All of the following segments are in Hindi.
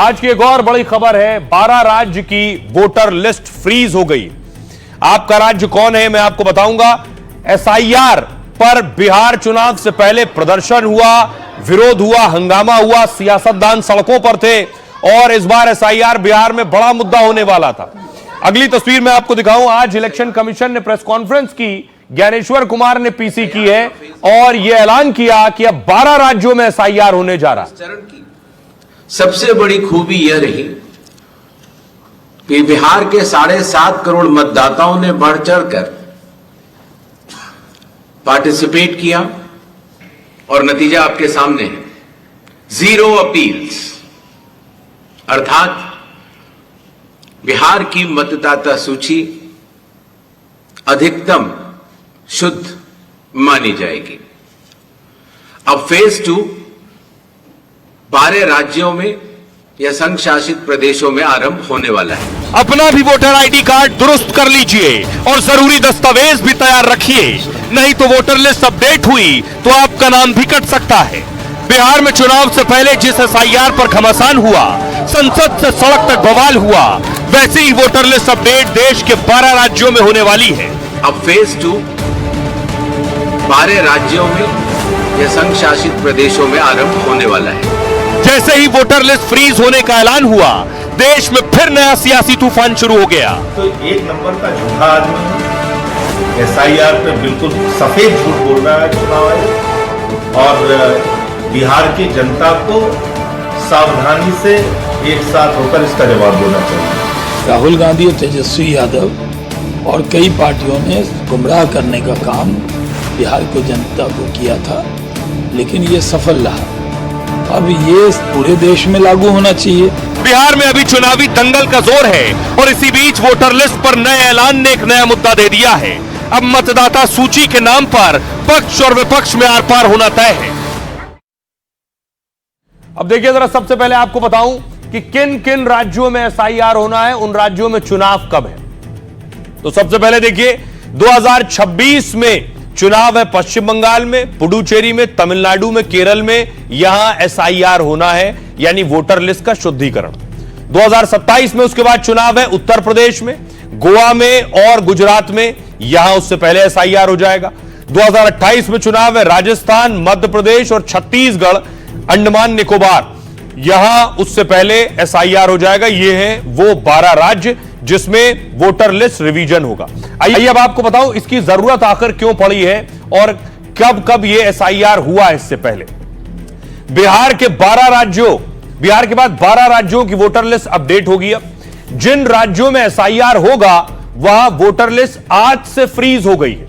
आज की एक और बड़ी खबर है, 12 राज्य की वोटर लिस्ट फ्रीज हो गई। आपका राज्य कौन है मैं आपको बताऊंगा। एसआईआर पर बिहार चुनाव से पहले प्रदर्शन हुआ, विरोध हुआ, हंगामा हुआ, सियासतदान सड़कों पर थे और इस बार एसआईआर बिहार में बड़ा मुद्दा होने वाला था। अगली तस्वीर मैं आपको दिखाऊं। आज इलेक्शन कमीशन ने प्रेस कॉन्फ्रेंस की, ज्ञानेश्वर कुमार ने पीसी की है और यह ऐलान किया कि अब 12 राज्यों में एसआईआर होने जा रहा है। सबसे बड़ी खूबी यह रही कि बिहार के 7.5 करोड़ मतदाताओं ने बढ़ चढ़कर पार्टिसिपेट किया और नतीजा आपके सामने है। 0 अपील्स, अर्थात बिहार की मतदाता सूची अधिकतम शुद्ध मानी जाएगी। अब फेज 2 12 राज्यों में या संघ शासित प्रदेशों में आरंभ होने वाला है। अपना भी वोटर आईडी कार्ड दुरुस्त कर लीजिए और जरूरी दस्तावेज भी तैयार रखिए, नहीं तो वोटर लिस्ट अपडेट हुई तो आपका नाम भी कट सकता है। बिहार में चुनाव से पहले जिस एसआईआर पर घमासान हुआ, संसद से सड़क तक बवाल हुआ, वैसे ही वोटर लिस्ट अपडेट देश के 12 राज्यों में होने वाली है। अब फेज 2 12 राज्यों में या संघ शासित प्रदेशों में आरंभ होने वाला है। जैसे ही वोटर लिस्ट फ्रीज होने का ऐलान हुआ, देश में फिर नया सियासी तूफान शुरू हो गया। तो एक नंबर का झूठा आदमी एसआईआर पे बिल्कुल सफेद झूठ बोल रहा है चुनाव आयोग, और बिहार की जनता को सावधानी से एक साथ होकर इसका जवाब देना चाहिए। राहुल गांधी और तेजस्वी यादव और कई पार्टियों ने गुमराह करने का काम बिहार की जनता को किया था, लेकिन ये सफल रहा। अब ये पूरे देश में लागू होना चाहिए। बिहार में अभी चुनावी दंगल का जोर है और इसी बीच वोटर लिस्ट पर नए ऐलान ने एक नया मुद्दा दे दिया है। अब मतदाता सूची के नाम पर पक्ष और विपक्ष में आर पार होना तय है। अब देखिए जरा, सबसे पहले आपको बताऊं कि किन किन राज्यों में एसआईआर होना है, उन राज्यों में चुनाव कब है। तो सबसे पहले देखिए, 2026 में चुनाव है पश्चिम बंगाल में, पुडुचेरी में, तमिलनाडु में, केरल में। यहां एसआईआर होना है, यानी वोटर लिस्ट का शुद्धिकरण। 2027 में उसके बाद चुनाव है उत्तर प्रदेश में, गोवा में और गुजरात में। यहां उससे पहले एसआईआर हो जाएगा। 2028 में चुनाव है राजस्थान, मध्य प्रदेश और छत्तीसगढ़, अंडमान निकोबार। यहां उससे पहले एसआईआर हो जाएगा। ये है वो 12 राज्य जिसमें वोटर लिस्ट रिवीजन होगा। आइए अब आपको बताऊं इसकी जरूरत आखिर क्यों पड़ी है और कब कब ये एसआईआर हुआ। इससे पहले बिहार के 12 राज्यों, बिहार के बाद 12 राज्यों की वोटर लिस्ट अपडेट होगी। अब जिन राज्यों में एसआईआर होगा वहां वोटर लिस्ट आज से फ्रीज हो गई है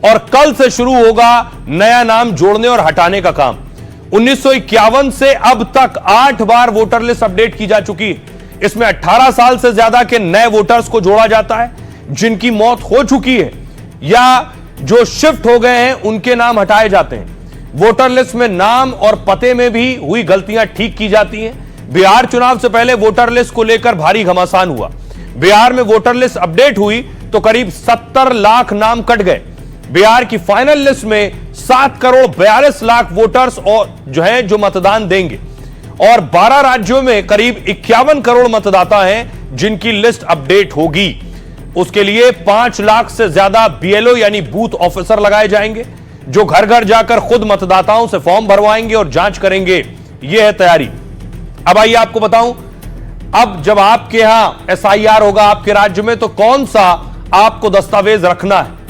और कल से शुरू होगा नया नाम जोड़ने और हटाने का काम। 1951 से अब तक 8 बार वोटर लिस्ट अपडेट की जा चुकी है। इसमें 18 साल से ज्यादा के नए वोटर्स को जोड़ा जाता है, जिनकी मौत हो चुकी है या जो शिफ्ट हो गए हैं उनके नाम हटाए जाते हैं। वोटर लिस्ट में नाम और पते में भी हुई गलतियां ठीक की जाती हैं। बिहार चुनाव से पहले वोटर लिस्ट को लेकर भारी घमासान हुआ। बिहार में वोटर लिस्ट अपडेट हुई तो करीब 70 लाख नाम कट गए। बिहार की फाइनल लिस्ट में 7 करोड़ 42 लाख वोटर्स और जो मतदान देंगे और 12 राज्यों में करीब 51 करोड़ मतदाता हैं जिनकी लिस्ट अपडेट होगी। उसके लिए 5 लाख से ज्यादा बीएलओ यानी बूथ ऑफिसर लगाए जाएंगे, जो घर घर जाकर खुद मतदाताओं से फॉर्म भरवाएंगे और जांच करेंगे। यह है तैयारी। अब आइए आपको बताऊं, अब जब आपके यहां एसआईआर होगा आपके राज्य में, तो कौन सा आपको दस्तावेज रखना है।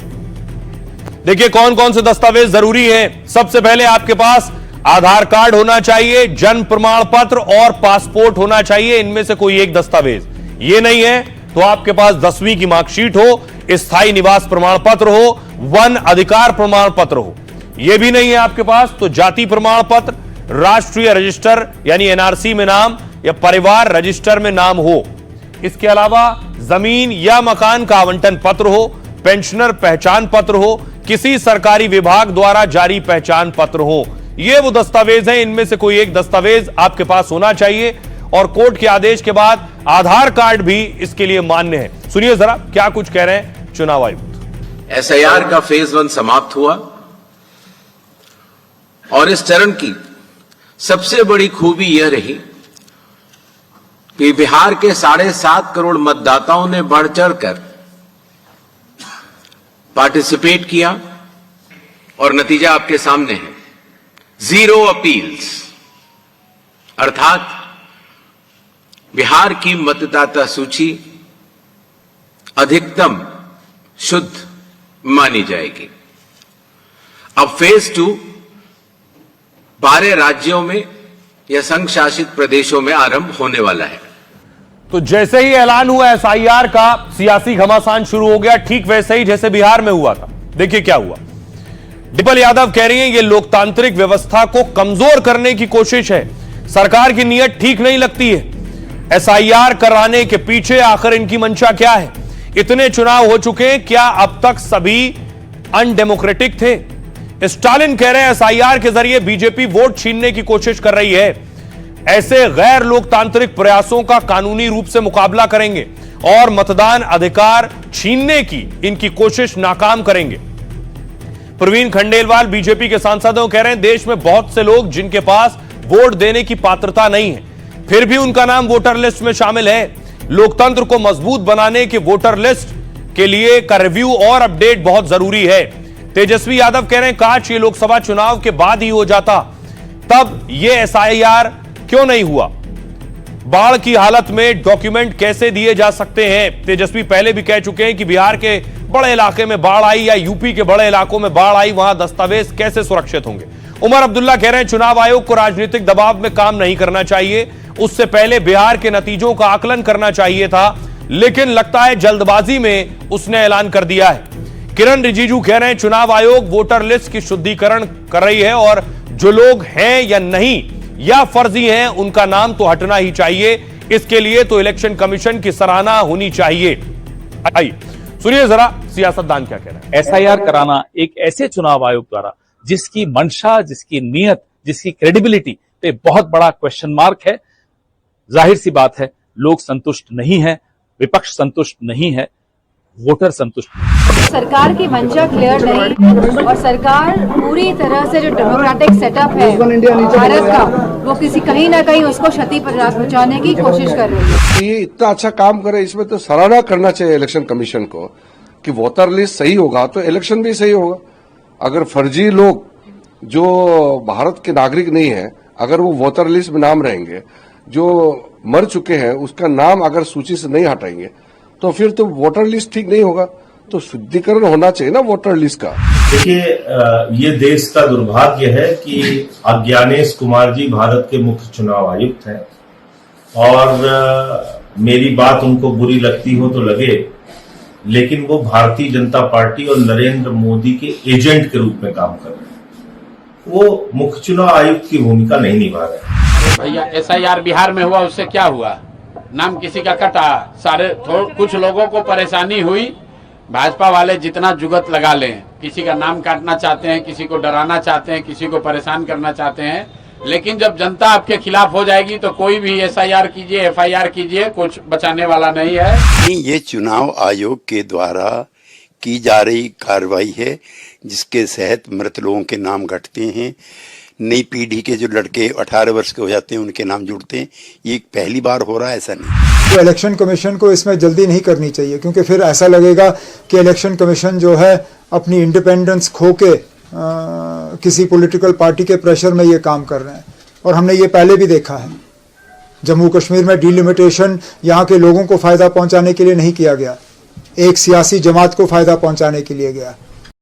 देखिए कौन कौन से दस्तावेज जरूरी हैं। सबसे पहले आपके पास आधार कार्ड होना चाहिए, जन्म प्रमाण पत्र और पासपोर्ट होना चाहिए। इनमें से कोई एक दस्तावेज। ये नहीं है तो आपके पास 10वीं की मार्कशीट हो, स्थायी निवास प्रमाण पत्र हो, वन अधिकार प्रमाण पत्र हो। यह भी नहीं है आपके पास तो जाति प्रमाण पत्र, राष्ट्रीय रजिस्टर यानी एनआरसी में नाम या परिवार रजिस्टर में नाम हो। इसके अलावा जमीन या मकान का आवंटन पत्र हो, पेंशनर पहचान पत्र हो, किसी सरकारी विभाग द्वारा जारी पहचान पत्र हो। ये वो दस्तावेज हैं, इनमें से कोई एक दस्तावेज आपके पास होना चाहिए और कोर्ट के आदेश के बाद आधार कार्ड भी इसके लिए मान्य है। सुनिए जरा क्या कुछ कह रहे हैं चुनाव आयुक्त। एसआईआर का फेज 1 समाप्त हुआ और इस चरण की सबसे बड़ी खूबी यह रही कि बिहार के 7.5 करोड़ मतदाताओं ने बढ़ चढ़कर पार्टिसिपेट किया और नतीजा आपके सामने है। 0 अपील्स, अर्थात बिहार की मतदाता सूची अधिकतम शुद्ध मानी जाएगी। अब फेज 2 12 राज्यों में या संघ शासित प्रदेशों में आरंभ होने वाला है। तो जैसे ही ऐलान हुआ एसआईआर का, सियासी घमासान शुरू हो गया, ठीक वैसे ही जैसे बिहार में हुआ था। देखिए क्या हुआ। डिम्पल यादव कह रही हैं ये लोकतांत्रिक व्यवस्था को कमजोर करने की कोशिश है, सरकार की नीयत ठीक नहीं लगती है। एसआईआर कराने के पीछे आखिर इनकी मंशा क्या है? इतने चुनाव हो चुके हैं, क्या अब तक सभी अनडेमोक्रेटिक थे? स्टालिन कह रहे हैं एसआईआर के जरिए बीजेपी वोट छीनने की कोशिश कर रही है। ऐसे गैर लोकतांत्रिक प्रयासों का कानूनी रूप से मुकाबला करेंगे और मतदान अधिकार छीनने की इनकी कोशिश नाकाम करेंगे। प्रवीण खंडेलवाल बीजेपी के सांसद कह रहे हैं देश में बहुत से लोग जिनके पास वोट देने की पात्रता नहीं है, फिर भी उनका नाम वोटर लिस्ट में शामिल है। लोकतंत्र को मजबूत बनाने के वोटर लिस्ट के लिए का रिव्यू और अपडेट बहुत जरूरी है। तेजस्वी यादव कह रहे हैं काश ये लोकसभा चुनाव के बाद ही हो जाता, तब ये एसआईआर क्यों नहीं हुआ? बाढ़ की हालत में डॉक्यूमेंट कैसे दिए जा सकते हैं? तेजस्वी पहले भी कह चुके हैं कि बिहार के बड़े इलाके में बाढ़ आई या यूपी के बड़े इलाकों में बाढ़ आई, वहां दस्तावेज कैसे सुरक्षित होंगे? उमर अब्दुल्ला कह रहे हैं चुनाव आयोग को राजनीतिक दबाव में काम नहीं करना चाहिए, उससे पहले बिहार के नतीजों का आकलन करना चाहिए था, लेकिन लगता है जल्दबाजी में उसने ऐलान कर दिया है। किरण रिजिजू कह रहे हैं चुनाव आयोग वोटर लिस्ट की शुद्धिकरण कर रही है और जो लोग हैं या नहीं या फर्जी हैं उनका नाम तो हटना ही चाहिए। इसके लिए तो इलेक्शन कमीशन की सराहना होनी चाहिए। आइए सुनिए जरा सियासतदान क्या कह रहे हैं। एसआईआर कराना एक ऐसे चुनाव आयोग द्वारा जिसकी मंशा, जिसकी नीयत, जिसकी क्रेडिबिलिटी पे बहुत बड़ा क्वेश्चन मार्क है। जाहिर सी बात है लोग संतुष्ट नहीं है, विपक्ष संतुष्ट नहीं है, वोटर संतुष्ट नहीं। सरकार की मंशा क्लियर नहीं और सरकार पूरी तरह से जो डेमोक्रेटिक सेटअप है भारत का, वो किसी कहीं ना कहीं उसको क्षति पहुंचाने की कोशिश कर रही है। ये इतना अच्छा काम करे, इसमें तो सराहना करना चाहिए इलेक्शन कमीशन को कि वोटर लिस्ट सही होगा तो इलेक्शन भी सही होगा। अगर फर्जी लोग जो भारत के नागरिक नहीं है, अगर वो वोटर लिस्ट में नाम रहेंगे, जो मर चुके हैं उसका नाम अगर सूची से नहीं हटाएंगे तो फिर तो वोटर लिस्ट ठीक नहीं होगा। तो शुद्धिकरण होना चाहिए ना वोटर लिस्ट का। देखिए, ये देश का दुर्भाग्य है कि अज्ञानेश कुमार जी भारत के मुख्य चुनाव आयुक्त हैं और मेरी बात उनको बुरी लगती हो तो लगे, लेकिन वो भारतीय जनता पार्टी और नरेंद्र मोदी के एजेंट के रूप में काम कर रहे हैं। वो मुख्य चुनाव आयुक्त की भूमिका नहीं निभा रहे। भैया एसआईआर बिहार में हुआ, उससे क्या हुआ? नाम किसी का कटा, कुछ लोगों को परेशानी हुई। भाजपा वाले जितना जुगत लगा लें, किसी का नाम काटना चाहते हैं, किसी को डराना चाहते हैं, किसी को परेशान करना चाहते हैं, लेकिन जब जनता आपके खिलाफ हो जाएगी तो कोई भी एसआईआर कीजिए, एफआईआर कीजिए, कुछ बचाने वाला नहीं है। ये चुनाव आयोग के द्वारा की जा रही कार्रवाई है जिसके तहत मृत लोगों के नाम घटते हैं, नई पीढ़ी के जो लड़के 18 वर्ष के हो जाते हैं उनके नाम जुड़ते हैं। ये पहली बार हो रहा है, ऐसा नहीं। तो इलेक्शन कमीशन को इसमें जल्दी नहीं करनी चाहिए, क्योंकि फिर ऐसा लगेगा कि इलेक्शन कमीशन जो है अपनी इंडिपेंडेंस खो के किसी पॉलिटिकल पार्टी के प्रेशर में ये काम कर रहे हैं। और हमने ये पहले भी देखा है, जम्मू कश्मीर में डिलिमिटेशन यहाँ के लोगों को फायदा पहुंचाने के लिए नहीं किया गया, एक सियासी जमात को फायदा पहुंचाने के लिए गया।